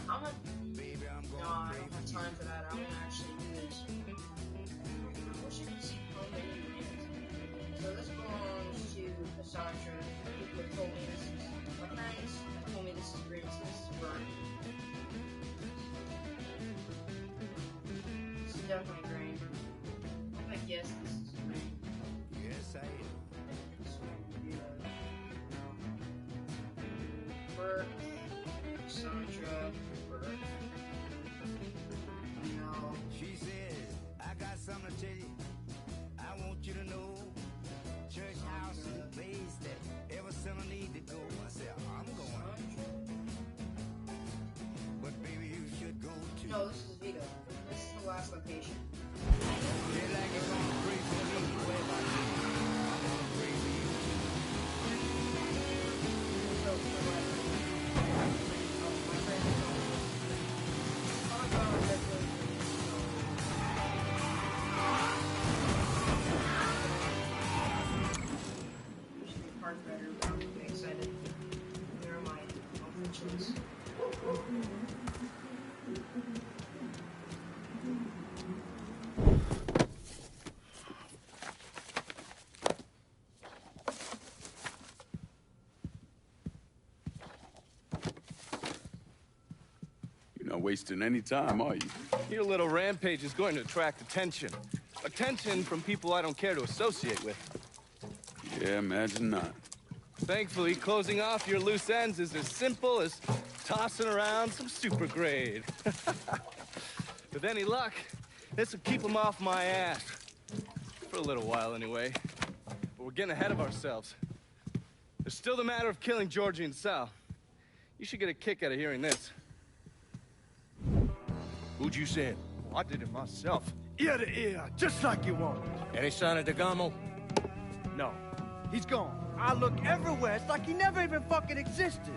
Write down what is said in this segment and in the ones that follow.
gonna. No, I don't have time for that. I'm gonna actually do this. I wish I could see how many it is. So this belongs to Cassandra. People have told me this is nice. Told me this is green. So this is burnt. This is definitely green. I'm gonna guess this is green. Yes, I am. Bert, Cassandra, Bert. No. She said, I got something to tell you. I want you to know. Church house is a place that every sinner need to go. I said, I'm going. But baby, you should go too. No, this is Vito. This is the last location. They like it's on the free for me. What about you? I'm gonna pray for you too. So, for what? You're not wasting any time, are you? Your little rampage is going to attract attention. Attention from people I don't care to associate with. Yeah, imagine not. Thankfully, closing off your loose ends is as simple as tossing around some super grade. With any luck, this will keep them off my ass. For a little while, anyway. But we're getting ahead of ourselves. There's still the matter of killing Georgie and Sal. You should get a kick out of hearing this. Who'd you send? I did it myself. Ear to ear, just like you wanted. Any sign of DeGamo? No, he's gone. I look everywhere. It's like he never even fucking existed.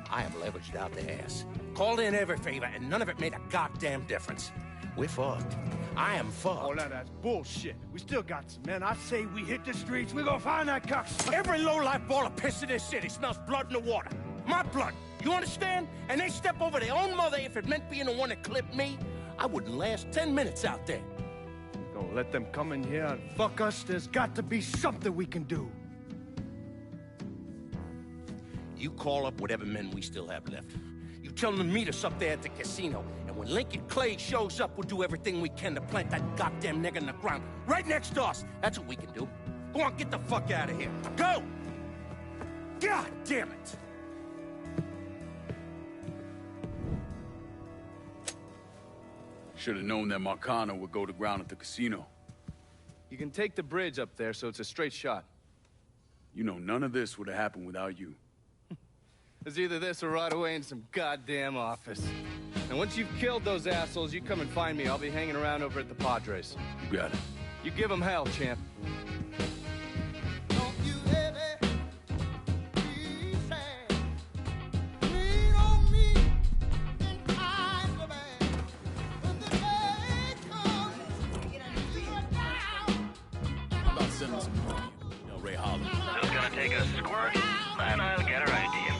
I have leveraged out the ass. Called in every favor, and none of it made a goddamn difference. We're fucked. I am fucked. Oh, now that's bullshit. We still got some men. I say we hit the streets. We gonna find that cocksucker. Every low-life ball of piss in this city smells blood in the water. My blood. You understand? And they step over their own mother if it meant being the one that clipped me. I wouldn't last 10 minutes out there. We're gonna let them come in here and fuck us. There's got to be something we can do. You call up whatever men we still have left. You tell them to meet us up there at the casino. And when Lincoln Clay shows up, we'll do everything we can to plant that goddamn nigger in the ground. Right next to us. That's what we can do. Go on, get the fuck out of here. Go! God damn it! Should have known that Marcano would go to ground at the casino. You can take the bridge up there, so it's a straight shot. You know, none of this would have happened without you. It's either this or right away in some goddamn office. And once you've killed those assholes, you come and find me. I'll be hanging around over at the Padres. You got it. You give them hell, champ. Just gonna take a squirt, and I'll get her idea.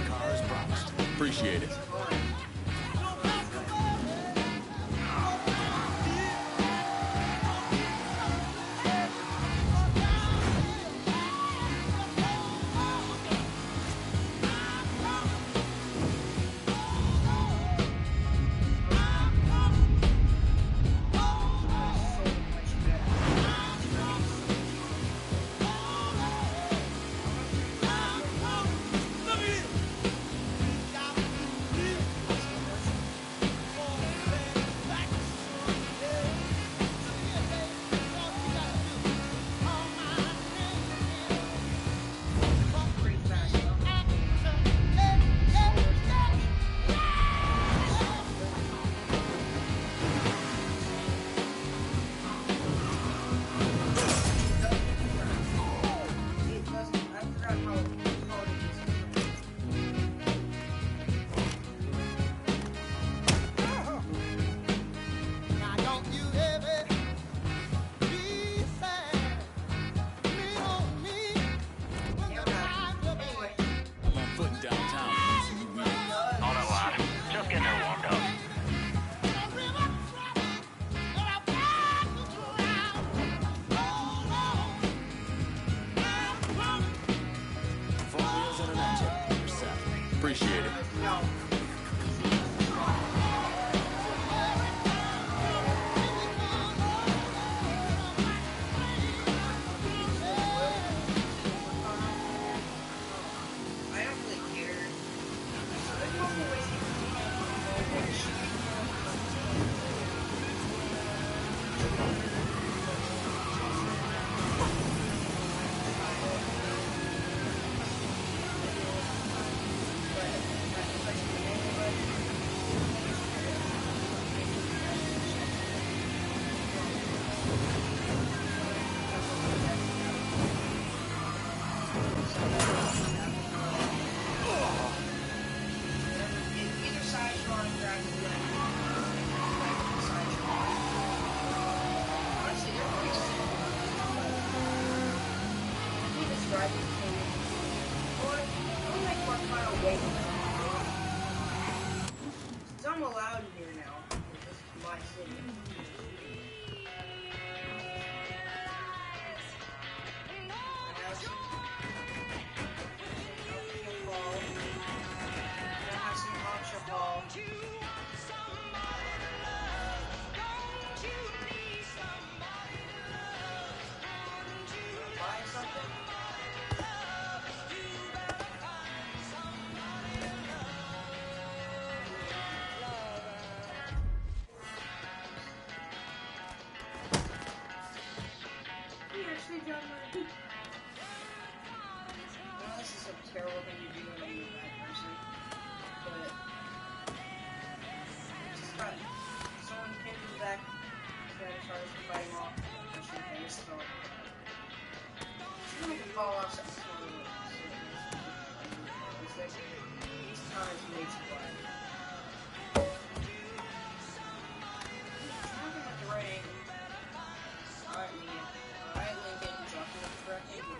Car as promised. Appreciate it. I'm allowed here now. This is my city. This is a terrible thing to do when you're a bad person, but just got someone pinned in the back, trying to fight him off, and she face so she's gonna fall off something totally. It's kind of way too wide. Dropping at the right angle. Alright, Mia. Alright, Lincoln. Dropping at the correct angle.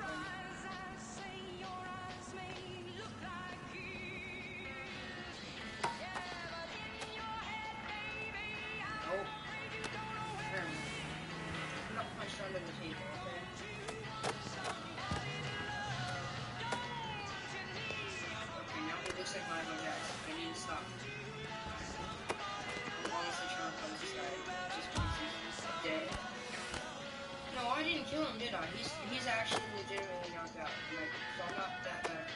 Under the table, okay? Okay, now he looks like Michael Jackson. I need to stop. I'm honestly trying to punch this guy just because he's dead. No, I didn't kill him, did I? He's actually legitimately knocked out. Like, so I'm not that bad.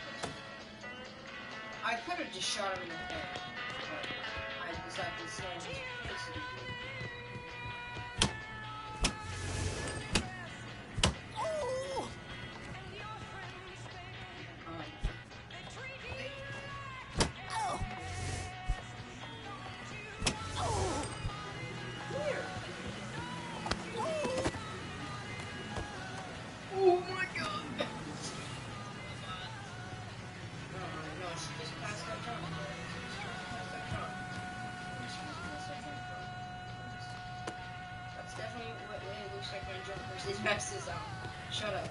I could have just shot him in the head, but I decided to slam his face in the head. These messes up. Shut up.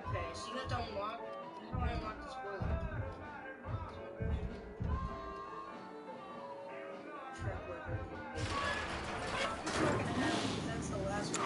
Okay, so you have to unlock. How do I unlock the spoiler? Track record. That's the last one.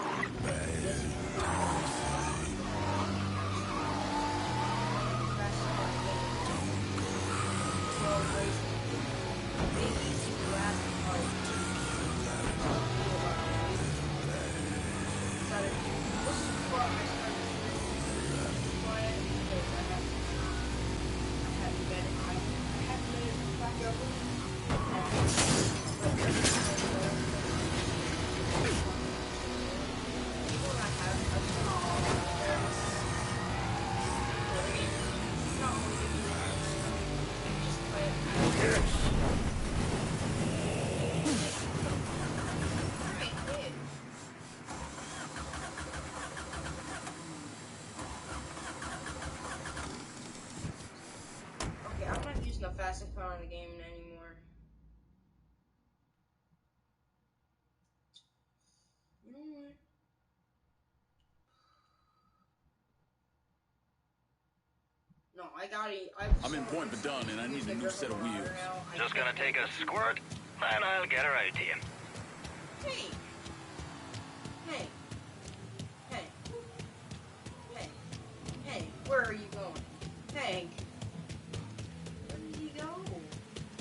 The fastest car in the game anymore. You know what? No, I got it. I'm in Point Verdun and I need a new set of wheels. Just gonna take a squirt, and I'll get her out to you. Hey! Hey! Hey! Hey! Hey! Where are you going? Hank! Where did he go?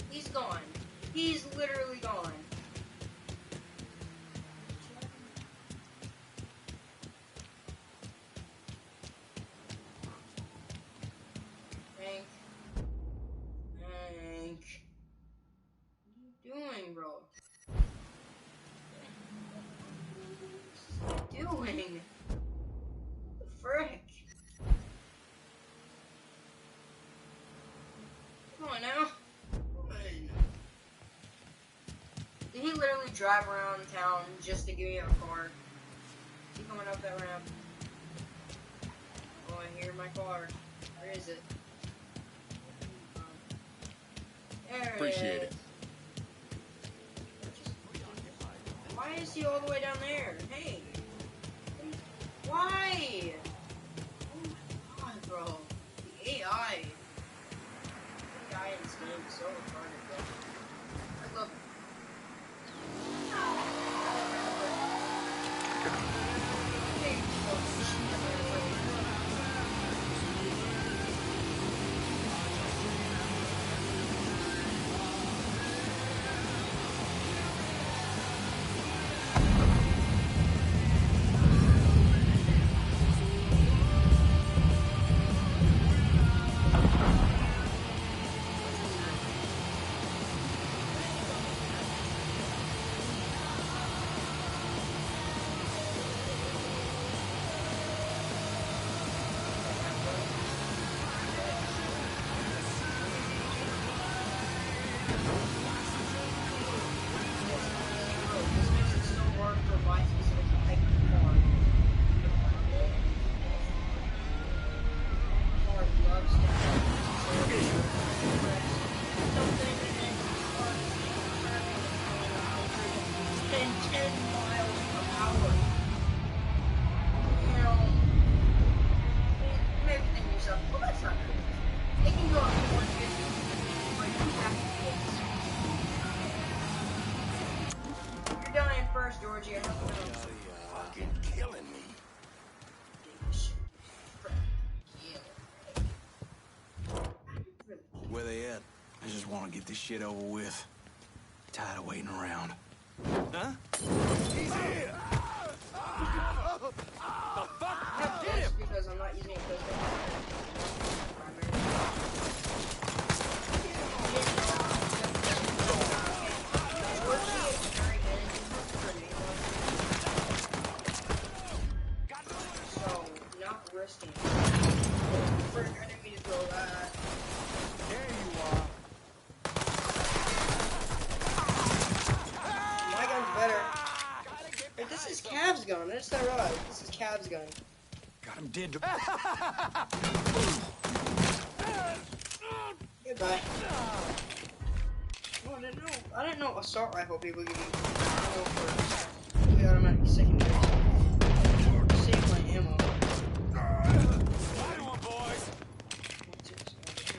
He's gone. He's literally gone. Hank. Hank. What are you doing, bro? What are you doing? What the frick? Come on now. Come on. Did he literally drive around town just to give me a car? Is he coming up that ramp? Oh, I hear my car. Where is it? There Appreciate it. Why is he all the way down there? Hey! Why? Oh my god, bro. The AI. The AI in this game is so retarded, bro. I love it. Hey, this makes it so hard for my specific type of car. Car loves to something and 10 miles per hour. You know, maybe think to yourself, well, that's not good. It can go up to 150, but you have to fix. You're dying first, Georgie. I don't know. Fucking killing me. Where they at? I just want to get this shit over with. Tired of waiting around. Huh? He's here! The fuck? This because I'm not using a pistol. So, not risking. For an enemy to go that. There you are. My gun's better. Wait, this is Cav's gun. I just not realized. This is Cav's gun. Got him dead. Goodbye. Oh, I didn't know assault rifle people give you ammo for fully automatic secondary. Save my ammo. Come on, boys.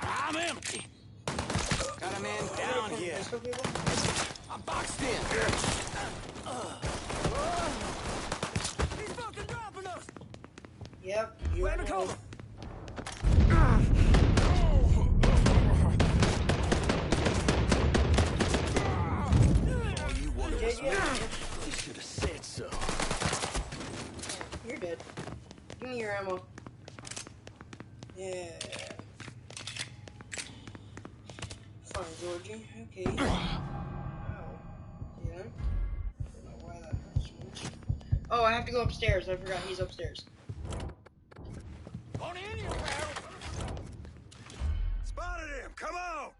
I'm empty. Got a man down here. Pistol people? I'm boxed in. He's fucking dropping us. Yep. You Let me know. cover. You should have said so. You're dead. Give me your ammo. Yeah. Fine, Georgie. Okay. Ow. Yeah. Don't know why that hurts so much. Oh, I have to go upstairs. I forgot he's upstairs. On in, you barrel. Spotted him. Come on.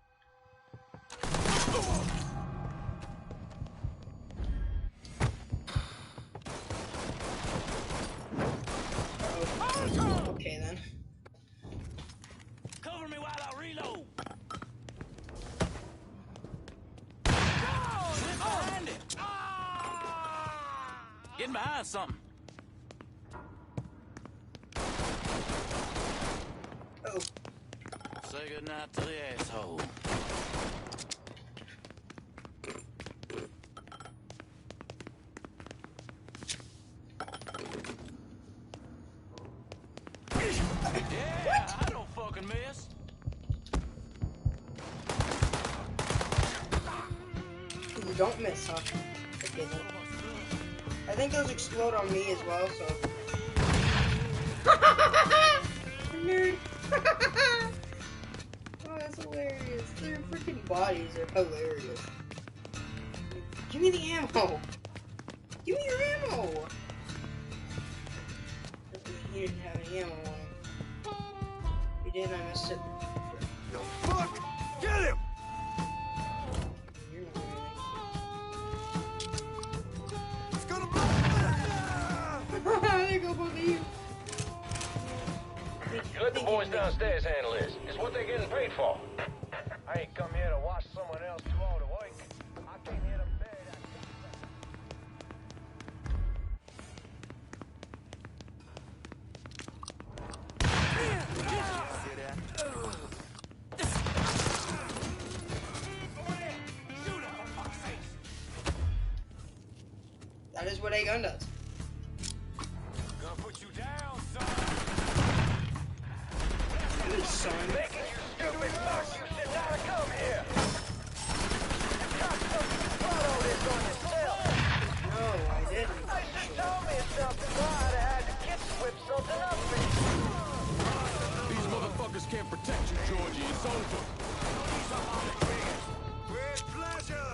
Uh-oh. Okay then. Cover me while I reload. Behind it. Getting behind something. Oh. Say goodnight to the asshole. fucking mess. You don't miss, huh? Okay, then. I think those explode on me as well, so. Nerd. Oh, that's hilarious. Their freaking bodies are hilarious. Give me the ammo. Give me your ammo. He didn't have any ammo on him. He did, I missed it. The fuck? Get him! You're not It's gonna doing anything. There go both of you. You let the boys downstairs handle this. It's what they're getting paid for. I ain't come here to watch someone else do all the work. I came here to beg. That is what a gun does. Gonna put you down, son. Good son. Making you stupid fuck, you should not have come here. You cocksucker, you brought all this on yourself. No, I didn't. I should told me something. I'd have had the kids whip something up for you. These motherfuckers can't protect you, Georgie. It's over. With pleasure.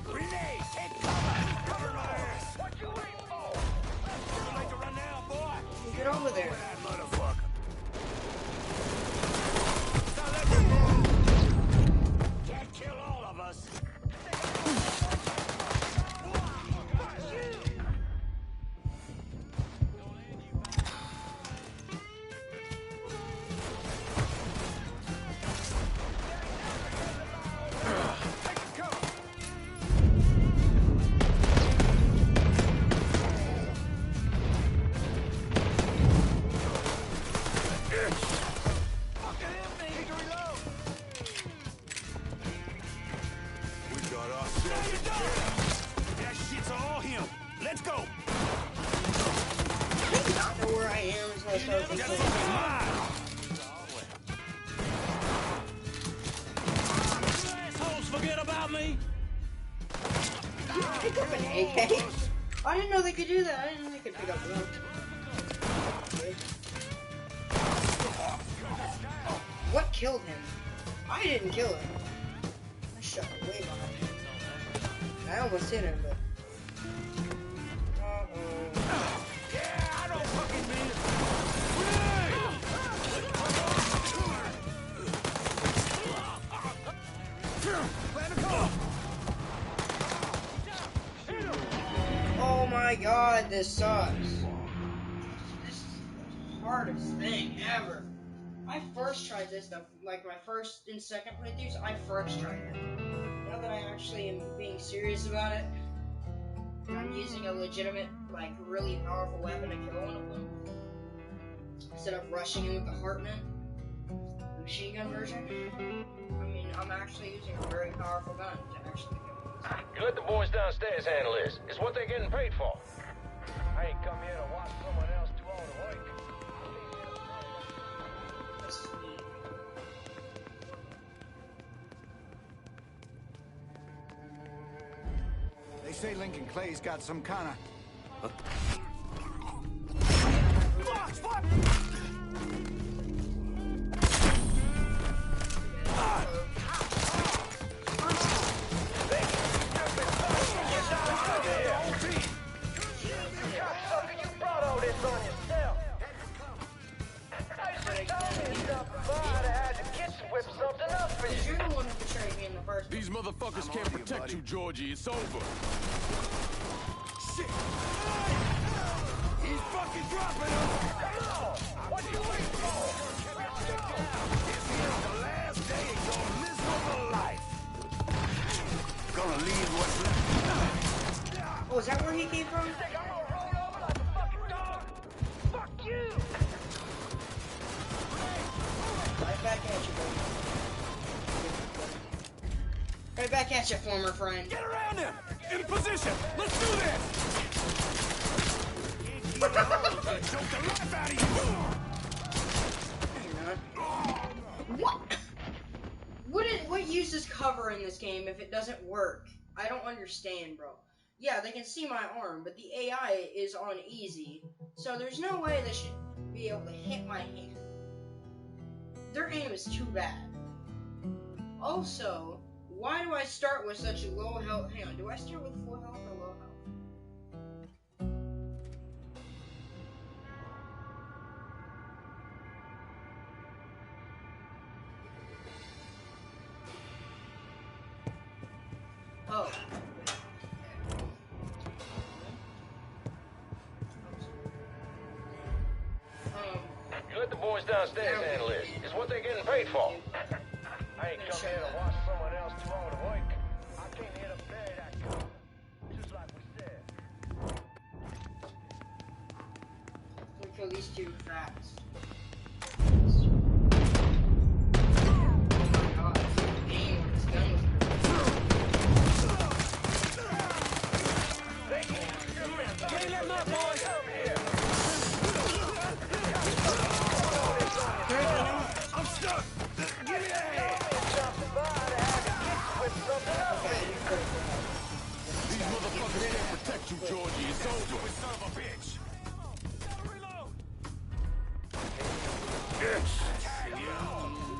Renee, take cover. Cover my ass. What you waiting for? You like to run now, boy? Get over there. That motherfucker. Can't kill all of us. We got ourselves a kid. That shit's all him. Let's go. I know where I am until I start That thinking. fucker's mine. Assholes forget about me. Pick up an AK? I didn't know they could do that. I didn't know they could pick up one. What killed him? I didn't kill him. I shot way behind him. I almost hit him, but. Yeah, I don't fucking mean it. Let him go. Oh my god, this sucks. This is the hardest thing ever. I first tried this stuff, like my first and second playthroughs, I first tried it. Now that I actually am being serious about it, I'm using a legitimate, like, really powerful weapon to kill one of them. Instead of rushing him with the Hartman, the machine gun version. I mean, I'm actually using a very powerful gun to actually kill him. You let the boys downstairs handle this. It's what they're getting paid for. I ain't come here to watch someone else do all the work. They say Lincoln Clay's got some kind of... You're the one who betrayed me in the first place. These motherfuckers can't protect you, Georgie. It's over. Shit. He's fucking dropping us. What you waiting for? This is the last day of your miserable life. Gonna leave what's left. Oh, is that where he came from? Think I'm gonna roll over like a fucking dog? Fuck you! Right back at you, buddy. Right back at you, former friend. Get around him! In position! Let's do this! Choke the life out of you! You're not. cover in this game if it doesn't work? I don't understand, bro. Yeah, they can see my arm, but the AI is on easy, so there's no way they should be able to hit my hand. Their aim is too bad. Also, why do I start with such a low health? Hang on, do I start with full health or low health? Oh. You let the boys downstairs handle this. It's what they're getting paid for. I ain't come here to watch someone else do all the work. I came here to bury that gun. Just like we said. Let me kill these two fast. You, Georgie, it's over. Son of a bitch. Yes.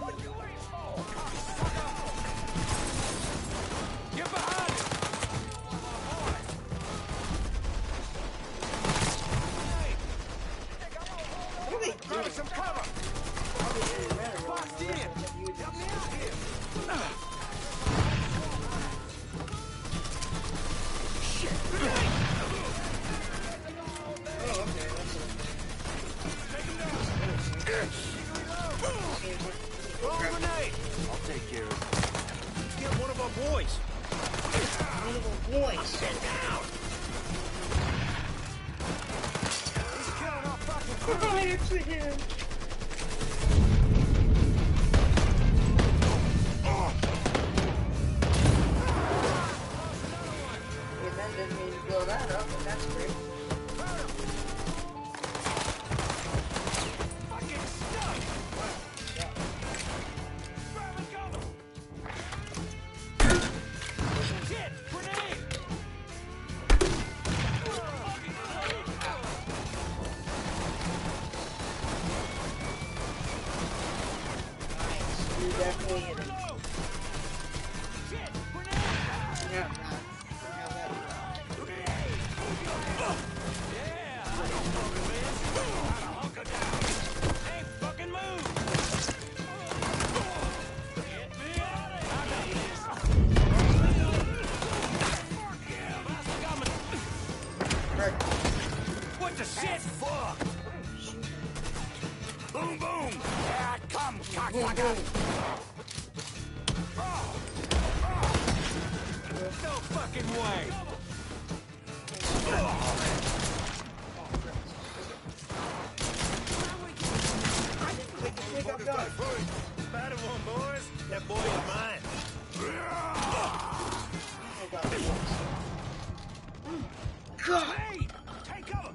What you waiting for? Get behind it. What are they doing? Some cover. Boxed in. Help me out here. I'll take care of it. Let's get one of our boys. One of our boys. Sit down. He's killing our fucking crew. I actually did. Your men didn't mean to blow that up, but that's great. Definitely hit him. Yeah, What the shit? Fuck! Boom, boom! Here I come, cocksucker! No fucking way! Better one, boys. That boy is mine. God! Hey! Take cover!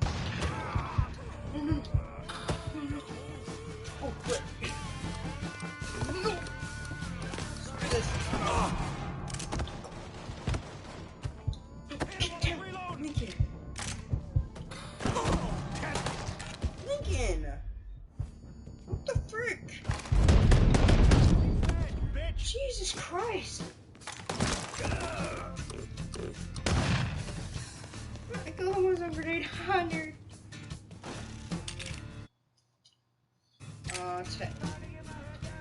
Oh, quick. No! Screw this. Lincoln. Lincoln! What the frick? Jesus Christ! I killed him with a grenade 100. 10.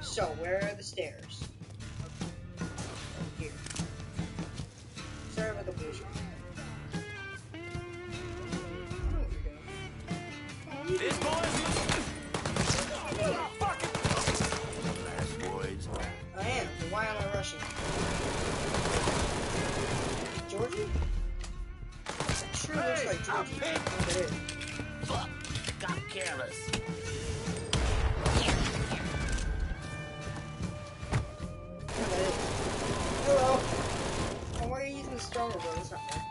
So, where are the stairs? Here. Sorry about the bullshit. This boys last boys. I am, but why am I rushing? Georgie? It sure looks like Georgie. It is. Fuck, got careless. Hello. Oh, why are you using the stronger bro? That's not fair.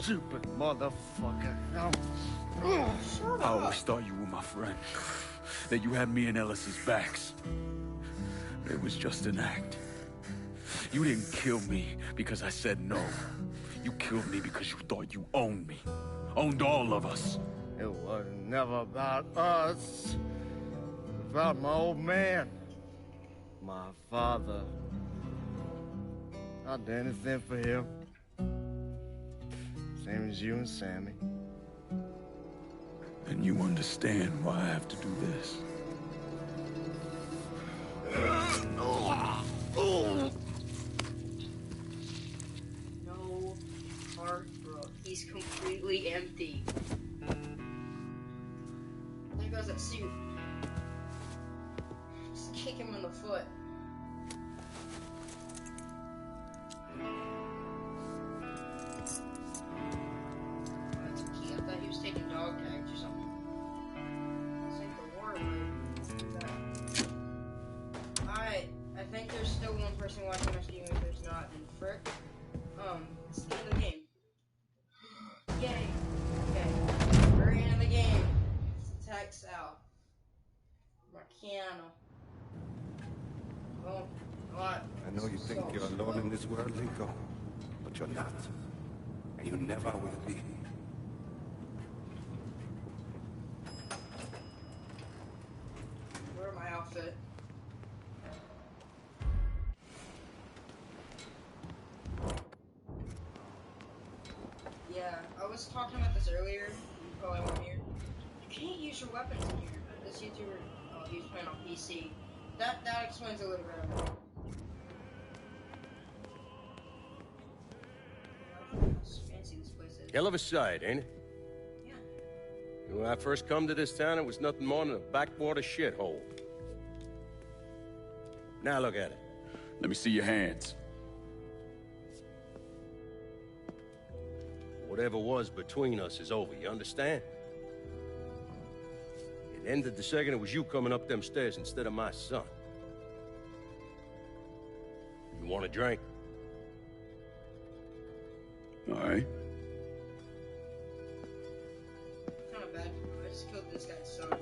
stupid motherfucker. I always thought you were my friend. That you had me and Ellis's backs. But it was just an act. You didn't kill me because I said no. You killed me because you thought you owned me. Owned all of us. It was never about us. It was about my old man. My father. I'd do anything for him. Same as you and Sammy. And you understand why I have to do this. No heart, bro. He's completely empty. There goes that suit. Just kick him in the foot. That's a key. I thought he was taking dog tags or something. This ain't the war, but Alright, I think there's still one person watching my stream if there's not, and frick. It's the end of the game. Yay! Okay. Very end of the game. Text out. Marciano. Well, what? I know you think you're alone in this world, Linko, but you're not. And you never will be. Wear my outfit. Yeah, I was talking about this earlier. You probably weren't here. You can't use your weapons in here. This YouTuber, he was playing on PC. That explains a little bit of it. How fancy this place is. Hell of a sight, ain't it? Yeah. When I first come to this town, it was nothing more than a backwater shithole. Now look at it. Let me see your hands. Whatever was between us is over, you understand? It ended the second it was you coming up them stairs instead of my son. You want a drink? All right. Kind of bad. I just killed this guy's son.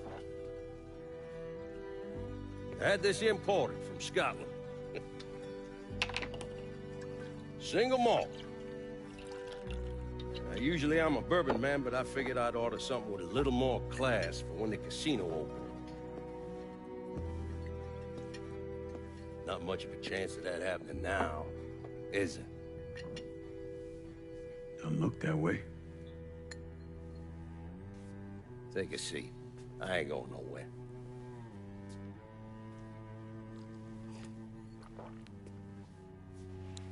I had this imported from Scotland. Single malt. Now, usually I'm a bourbon man, but I figured I'd order something with a little more class for when the casino opened. Not much of a chance of that happening now, is it? Don't look that way. Take a seat. I ain't going nowhere.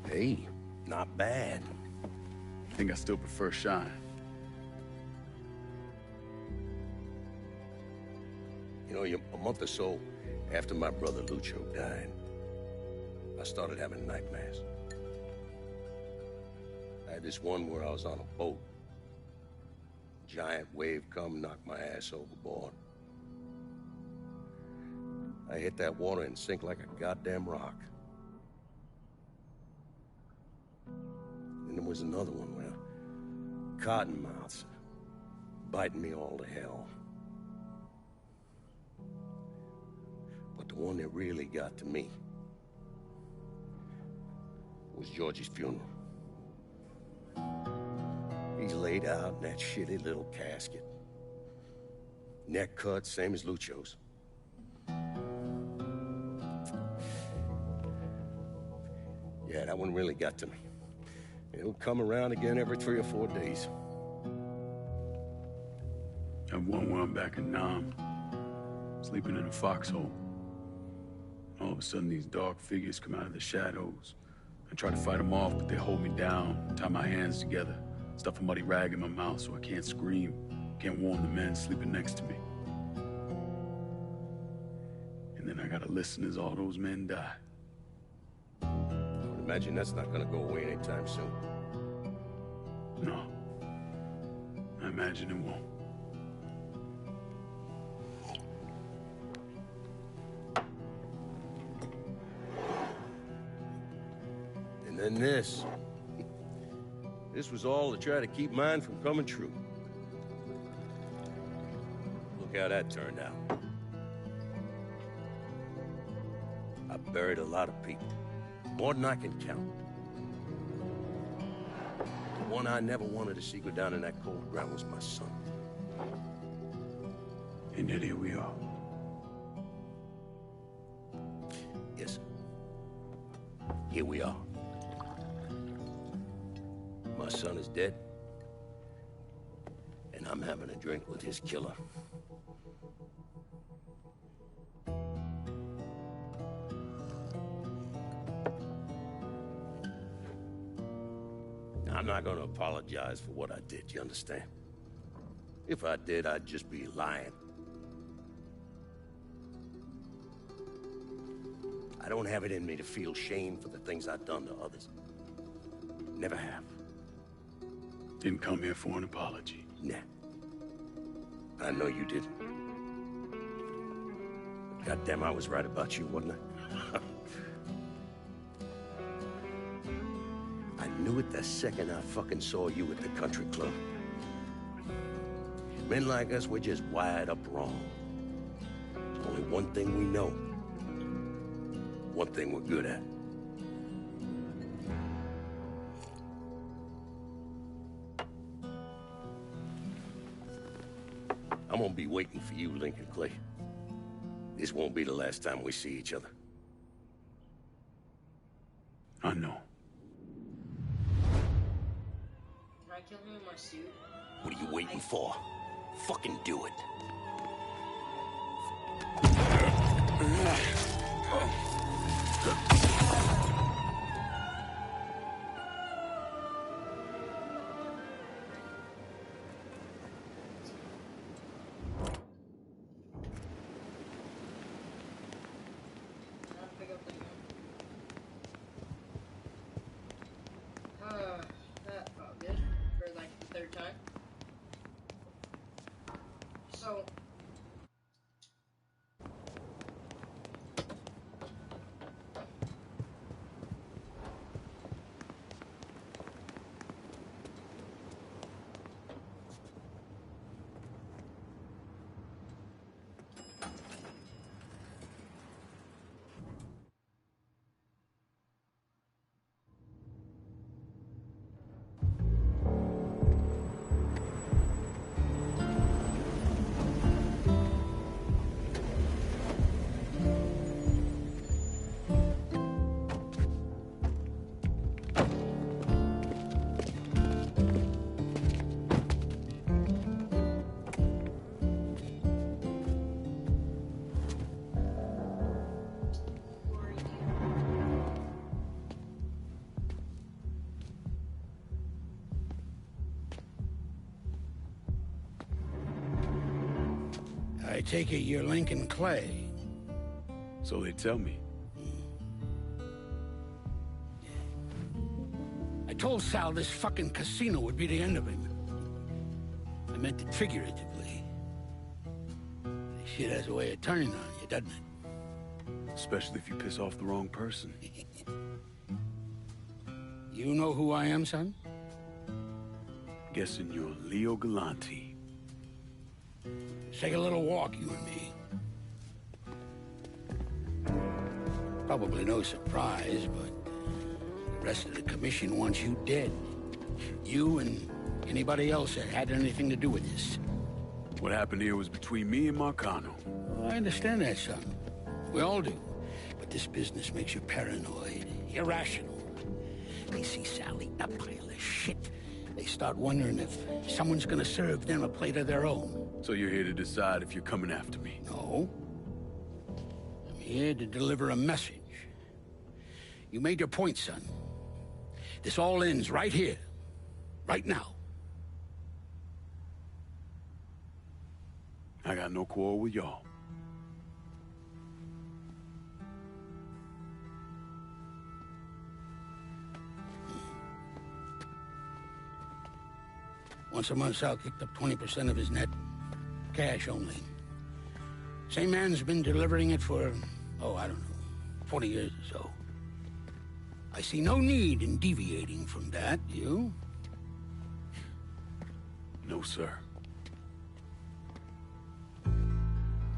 Hey, not bad. I think I still prefer Shine. You know, a month or so after my brother Lucho died, I started having nightmares. I had this one where I was on a boat. Giant wave come, knocked my ass overboard. I hit that water and sink like a goddamn rock. And there was another one where cottonmouths biting me all to hell. But the one that really got to me was Georgie's funeral. He's laid out in that shitty little casket. Neck cut, same as Lucho's. Yeah, that one really got to me. It'll come around again every 3 or 4 days. I have one where I'm back in Nam, sleeping in a foxhole. All of a sudden, these dark figures come out of the shadows. I try to fight them off, but they hold me down, tie my hands together, stuff a muddy rag in my mouth so I can't scream, can't warn the men sleeping next to me. And then I gotta listen as all those men die. I would imagine that's not gonna go away anytime soon. No. I imagine it won't. And then this. This was all to try to keep mine from coming true. Look how that turned out. I buried a lot of people. More than I can count. The one I never wanted to see go down in that cold ground was my son. And yet here we are. Yes, sir. Here we are. My son is dead. And I'm having a drink with his killer. I'm not gonna apologize for what I did, you understand? If I did, I'd just be lying. I don't have it in me to feel shame for the things I've done to others. Never have. Didn't come here for an apology. Nah. I know you didn't. Goddamn, I was right about you, wasn't I? I knew it the second I fucking saw you at the country club. Men like us, we're just wired up wrong. There's only one thing we know. One thing we're good at. I'm gonna be waiting for you, Lincoln Clay. This won't be the last time we see each other. I know. Can I kill him in my suit? What are you waiting for? Fucking do it. That felt good for like the third time. So I take it you're Lincoln Clay. So they tell me. I told Sal this fucking casino would be the end of him. I meant it figuratively. This shit has a way of turning on you, doesn't it? Especially if you piss off the wrong person. You know who I am, son? Guessing you're Leo Galante. Let's take a little walk, you and me. Probably no surprise, but the rest of the commission wants you dead. You and anybody else that had anything to do with this. What happened here was between me and Marcano. Well, I understand that, son. We all do. But this business makes you paranoid, irrational. They see Sally a pile of shit. They start wondering if someone's gonna serve them a plate of their own. So you're here to decide if you're coming after me? No. I'm here to deliver a message. You made your point, son. This all ends right here. Right now. I got no quarrel with y'all. Once a month, Sal kicked up 20% of his net. Cash only. Same man's been delivering it for, I don't know, 40 years or so. I see no need in deviating from that, you? sir.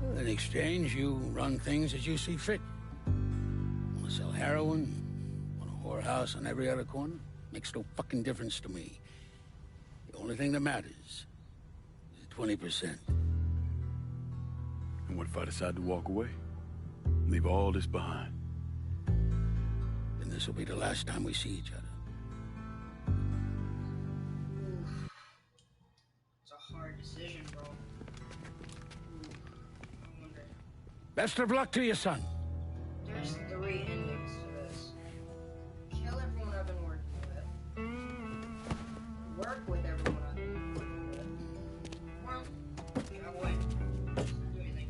Well, in exchange, you run things as you see fit. Want to sell heroin? Want a whorehouse on every other corner? Makes no fucking difference to me. The only thing that matters is 20%. And what if I decide to walk away? Leave all this behind? Then this will be the last time we see each other. It's a hard decision, bro. I wonder. Best of luck to you, son. There's 3 endings to this. Kill everyone I've been working with. Work with everyone I've been working with. Well, I win. Not do anything.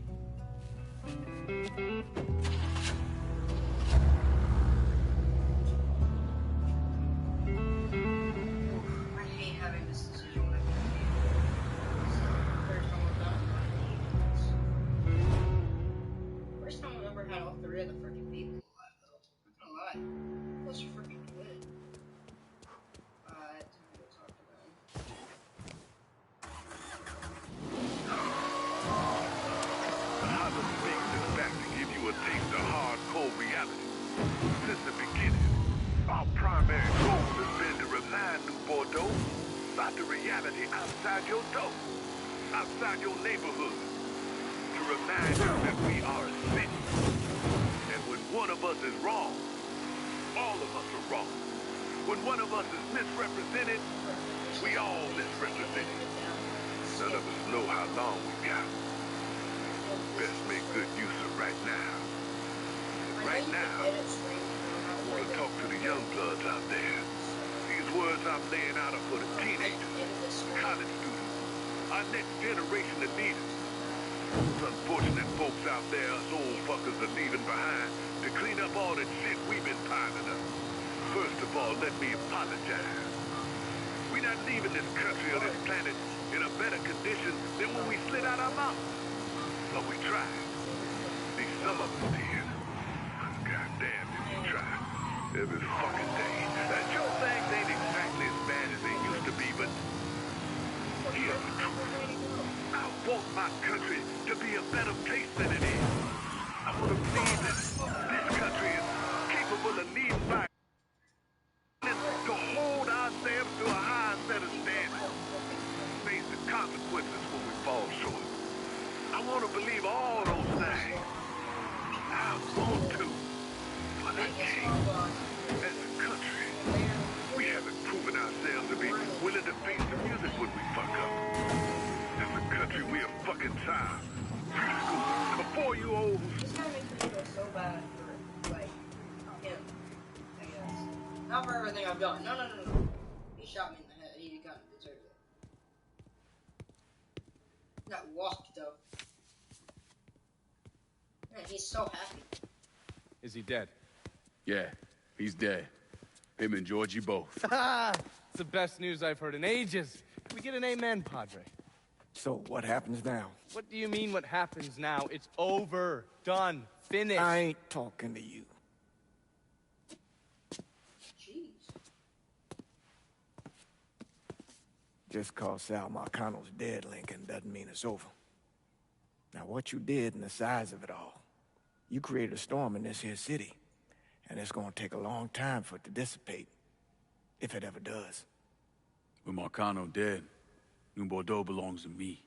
I hate having this decision when I've got to be. It's the third time I've done it. I hate this. First time I've ever had all 3 of the freaking people alive, though. I'm not gonna lie. Plus, you're freaking good. Time to go talk to them. The Holland Speaks is back to give you a taste of hardcore reality. Since the beginning, our primary goal has been to remind New Bordeaux about the reality outside your door, outside your neighborhood. To remind you that we are a city. And when one of us is wrong, all of us are wrong. When one of us is misrepresented, we all misrepresented. None of us know how long we got. Best make good use of right now. Right now, I want to talk to the young bloods out there. These words I'm laying out are for the teenagers, college students, our next generation of leaders. Those unfortunate folks out there, us old fuckers are leaving behind to clean up all that shit we've been piling up. First of all, let me apologize. We're not leaving this country or this planet in a better condition than when we slid out our mouths. But we tried. At least some of us did. God damn, did we try. Every fucking day. Sure, things ain't exactly as bad as they used to be, but here's the truth. I want my country to be a better place than it is. I want to believe that this country is capable of leading by to hold ourselves to a high set of standards. Face the consequences when we fall short. I want to believe all those things. I want to, but I can't. As a country, we haven't proven ourselves to be willing to face the music when we fuck up. As a country, we are fucking tired. Preschool, before you old. This guy makes me feel so bad for, like, him, I guess. Not for everything I've done. No. He shot me in the head. He kind of deserved it. That walk, though. Man, he's so happy. Is he dead? Yeah, he's dead. Him and Georgie both. It's the best news I've heard in ages. Can we get an amen, Padre? So, what happens now? What do you mean what happens now? It's over. Done. Finished. I ain't talking to you. Jeez. Just cause Sal Marcano's dead, Lincoln, doesn't mean it's over. Now, what you did and the size of it all, you created a storm in this here city, and it's gonna take a long time for it to dissipate, if it ever does. With Marcano dead, New Bordeaux belongs to me.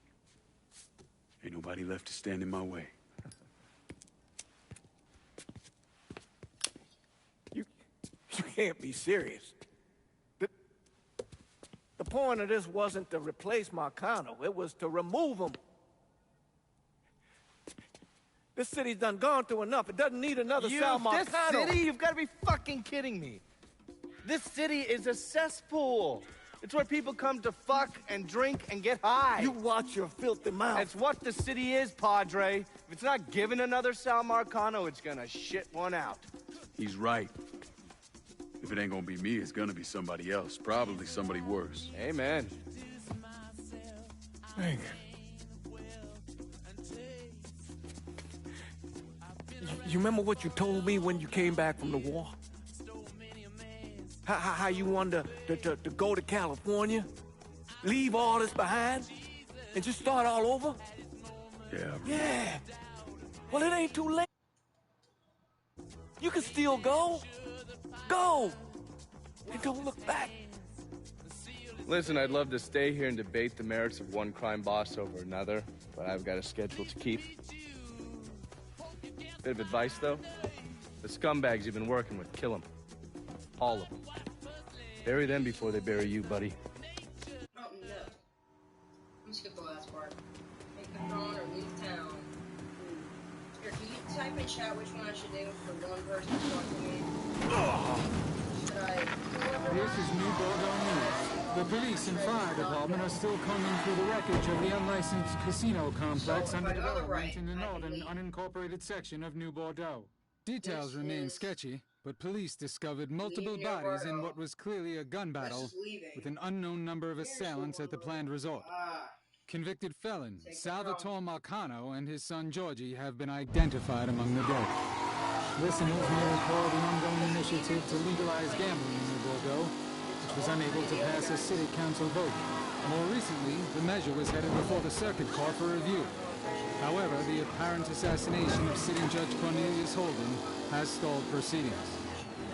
Ain't nobody left to stand in my way. You can't be serious. The point of this wasn't to replace Marcano, it was to remove him. This city's done gone through enough. It doesn't need another Sal Marcano. This city? You've got to be fucking kidding me. This city is a cesspool. It's where people come to fuck and drink and get high. You watch your filthy mouth. It's what the city is, Padre. If it's not giving another Sal Marcano, it's gonna shit one out. He's right. If it ain't gonna be me, it's gonna be somebody else. Probably somebody worse. Amen. Thank you. You remember what you told me when you came back from the war? How you wanted to go to California? Leave all this behind? And just start all over? Yeah. Yeah. Well, it ain't too late. You can still go. Go! And don't look back. Listen, I'd love to stay here and debate the merits of one crime boss over another, but I've got a schedule to keep. Bit of advice, though. The scumbags you've been working with, kill them. All of them. Bury them before they bury you, buddy. Oh, no. Let me skip the last part. Make a phone or leave town. Here, can you type in chat which one I should do for one person to talk to me? Should I... This is New Bordeaux News. The police and fire department are still combing through the wreckage of the unlicensed casino complex under development in the northern unincorporated section of New Bordeaux. Details remain sketchy, but police discovered multiple bodies in what was clearly a gun battle with an unknown number of assailants at the planned resort. Convicted felon Salvatore Marcano and his son Georgie have been identified among the dead. Listeners may recall the ongoing initiative to legalize gambling in New Bordeaux, which was unable to pass a city council vote. More recently, the measure was headed before the circuit court for review. However, the apparent assassination of sitting Judge Cornelius Holden has stalled proceedings.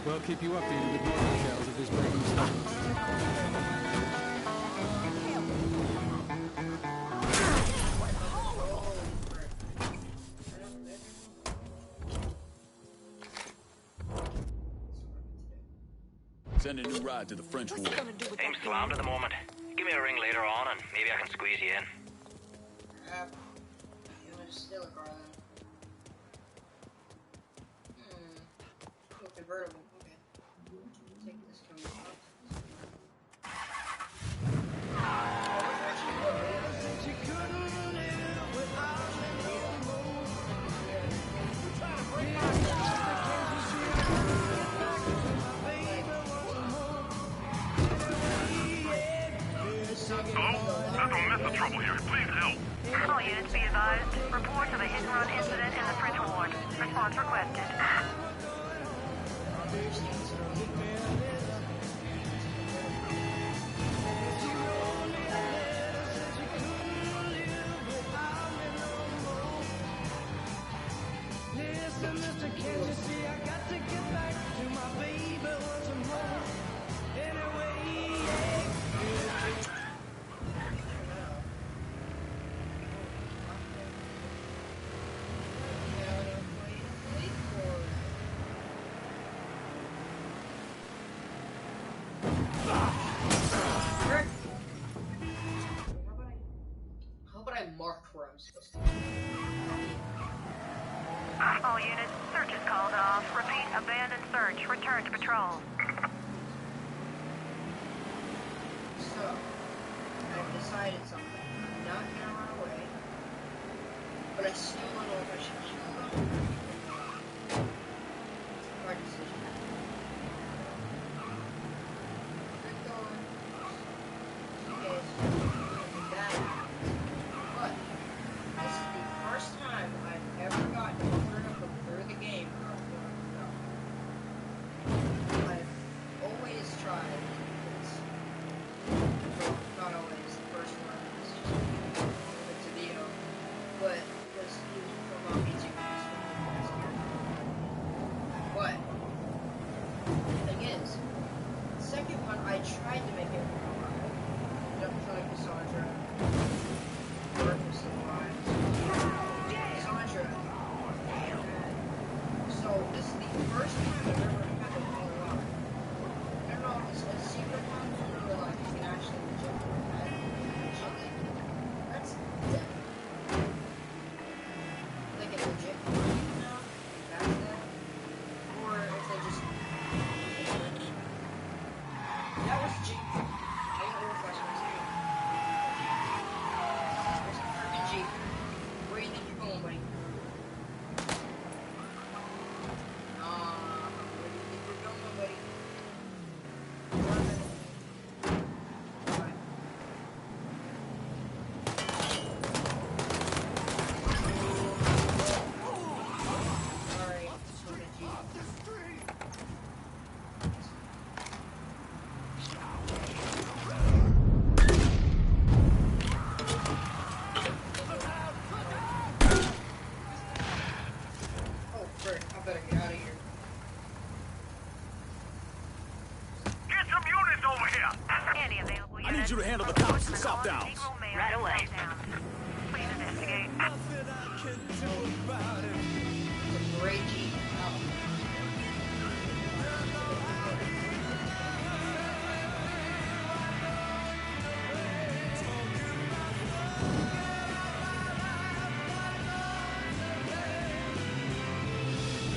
We'll keep you updated with more details of this breaking story. Send a new ride to the French Ward. I'm slammed at the moment. Give me a ring later on and maybe I can squeeze you in. Steal a car then. Cool convertible. Okay. Take this coming off. Hello? There's a mess of trouble here. Please help. All units be advised. Reports of a hit-and-run incident in the French Ward. Response requested. Listen, mister, can't you see I got to get back to my baby once more? Anyway, How about I mark where I'm supposed to All units, search is called off. Repeat, abandoned search. Return to patrol. So, I've decided something. I'm not gonna run away, but I still don't know if I should keep going. Hard decision. Keep going. That. But this is the first time I've ever gotten over enough to clear the game. I've always tried. Not always the first one. It's just it's a video, but because you from Mafia 2. need you to handle the cops in South Downs. Right away. Please investigate. Great Jeep.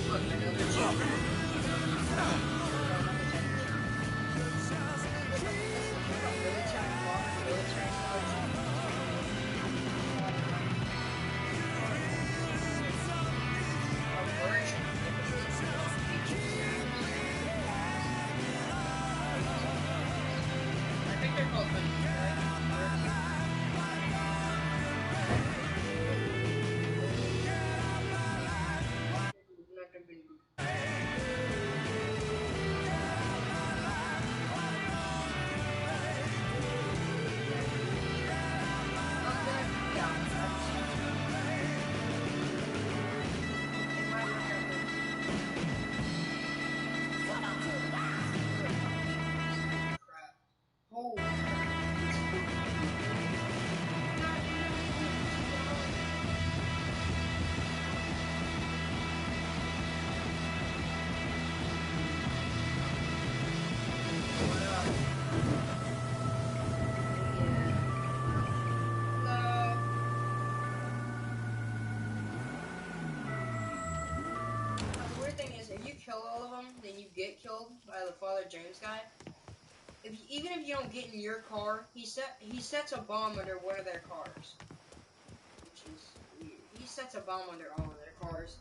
Look, another Jeep. Kill all of them, then you get killed by the Father James guy. Even if you don't get in your car, he sets a bomb under one of their cars, which is weird. He sets a bomb under all of their cars.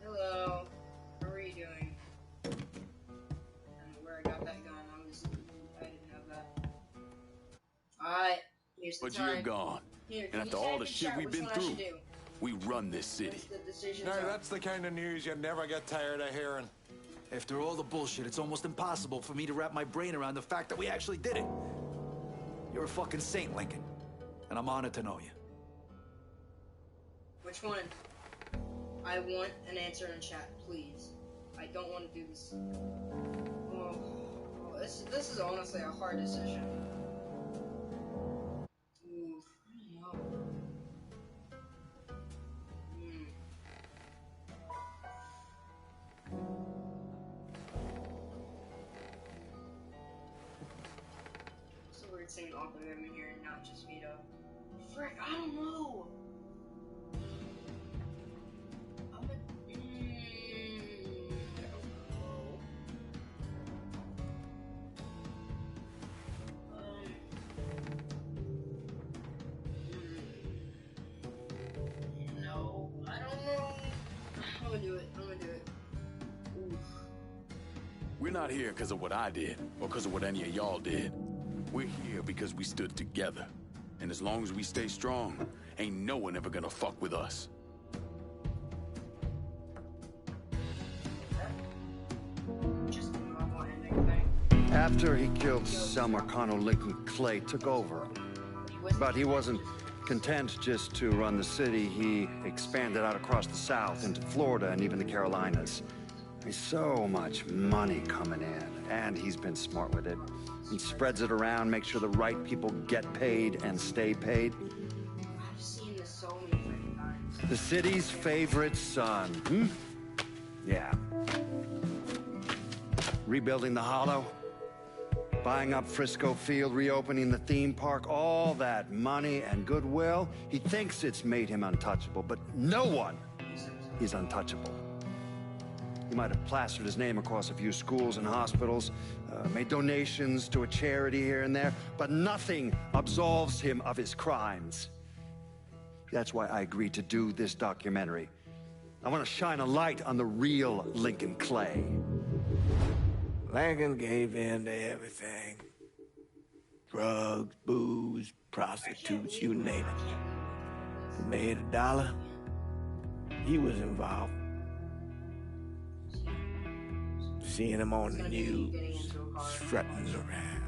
Hello, how are you doing? I don't know where I got that gun. I didn't have that. All right, here's the time. But you're gone, Here, and after all the shit we've been through, we run this city. No, that's the kind of news you never get tired of hearing. After all the bullshit, it's almost impossible for me to wrap my brain around the fact that we actually did it. You're a fucking saint, Lincoln. And I'm honored to know you. Which one? I want an answer in chat, please. I don't want to do this. This is honestly a hard decision. Oof. I don't know. Saying awkward in here and not just Vito. Frick, I don't know. No, I don't know. I'm gonna do it. Oof. We're not here because of what I did, or because of what any of y'all did. We're here because we stood together. And as long as we stay strong, ain't no one ever gonna fuck with us. After he killed Selma, Connor, Lincoln Clay took over. But he wasn't content just to run the city. He expanded out across the South into Florida and even the Carolinas. There's so much money coming in, and he's been smart with it. He spreads it around, makes sure the right people get paid and stay paid. I've seen this so many freaking times. The city's favorite son, Yeah. Rebuilding the Hollow, buying up Frisco Field, reopening the theme park, all that money and goodwill. He thinks it's made him untouchable, but no one is untouchable. He might have plastered his name across a few schools and hospitals, made donations to a charity here and there, but nothing absolves him of his crimes. That's why I agreed to do this documentary. I want to shine a light on the real Lincoln Clay. Lincoln gave in to everything. Drugs, booze, prostitutes, you name it. He made $1. He was involved. Seeing him on the news, strutting around.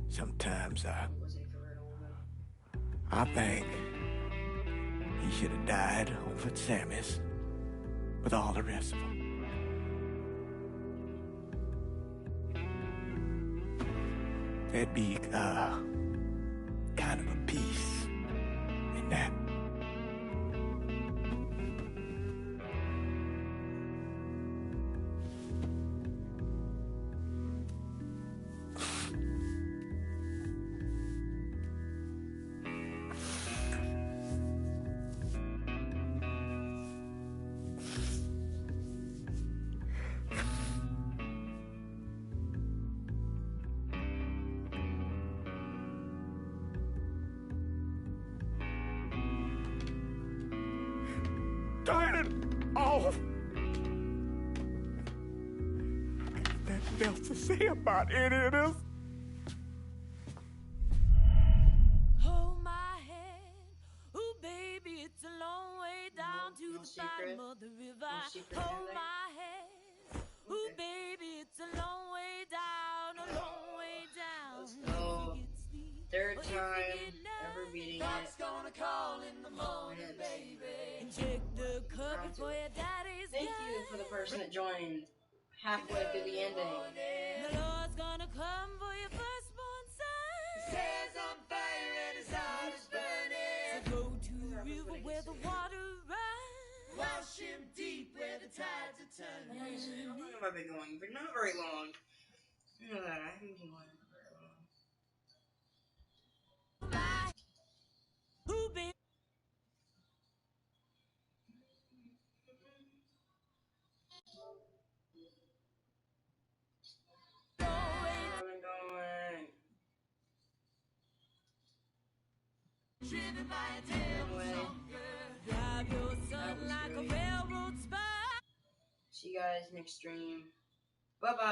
Sometimes I think he should have died over at Sammy's with all the rest of them. there'd be kind of a peace in that. Turn it off! Nothing else to say about any of this. Hold my hand, ooh baby, it's a long way down to the bottom of the river. Hold my hand, ooh baby, it's a long way down, a long way down. Let's go. Third time ever beating it. Gonna call in the morning, baby. And check the cup before your daddy's. Thank you for the person that joined halfway through the ending. The Lord's gonna come for your firstborn son. His hair's on fire and his heart is burning. So go to the river where the water runs. Wash him deep where the tides are turning. How long have I been going? But not very long. You know that, I haven't been going for very long. Who be? Driven by a devil, drive your son like a railroad spur. See you guys next stream. Bye bye.